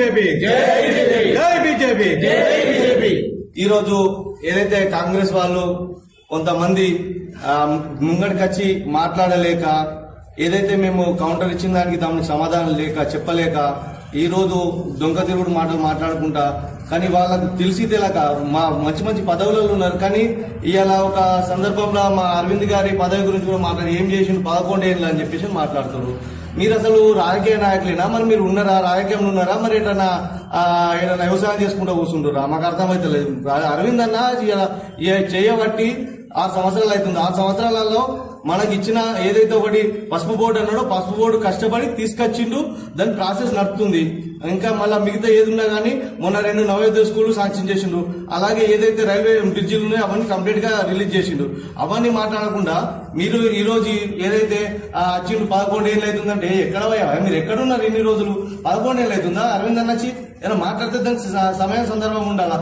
BJP జై BJP. ఈరోజు ఏదైతే కాంగ్రెస్ వాళ్ళు కొంతమంది ముంగడికి వచ్చి మాట్లాడలేక, ఏదైతే మేము కౌంటర్ ఇచ్చిన దానికి దానికి సమాధానం లేక చెప్పలేక ఈ రోజు దొంగ తిరుగుడు మాటలు మాట్లాడుకుంటా, కానీ వాళ్ళకు తెలిసి తెలియక మా మంచి మంచి పదవులలో ఉన్నారు. కానీ ఇవాళ ఒక సందర్భంలో మా అరవింద్ గారి పదవి గురించి కూడా మాట్లాడి ఏం చేసిండు 11 ఏళ్ళు అని చెప్పేసి మాట్లాడుతున్నారు. మీరు అసలు రాజకీయ నాయకులేనా? మరి మీరు ఉన్నారా? రాజకీయంలో ఉన్నారా? మరి ఏదైనా వ్యవసాయం చేసుకుంటూ కూర్చుంటారా? మాకు అర్థమైతే లేదు. అరవింద్ అన్న చేయబట్టి 6 సంవత్సరాలు అవుతుంది. 6 సంవత్సరాలలో మనకి ఇచ్చిన ఏదైతే ఒకటి పసుపు బోర్డు అన్నాడో పసుపు బోర్డు కష్టపడి తీసుకొచ్చిండు, దాని ప్రాసెస్ నడుస్తుంది. ఇంకా మళ్ళీ మిగతా ఏది ఉన్నా కానీ మొన్న 2 నవోదయ స్కూళ్లు శాంక్షన్ చేసిండు. అలాగే ఏదైతే రైల్వే బ్రిడ్జిలు ఉన్నాయో అవన్నీ కంప్లీట్ గా రిలీజ్ చేసిండు. అవన్నీ మాట్లాడకుండా మీరు ఈ రోజు ఏదైతే వచ్చిండు 11 ఏళ్ళు అవుతుందంటే ఎక్కడ మీరు ఎక్కడున్నారు? ఇన్ని రోజులు 11 ఏళ్ళు అవుతుందా? అరవింద్ అన్నచ్చి ఏమైనా మాట్లాడితే దానికి సమయం సందర్భం ఉండాలా?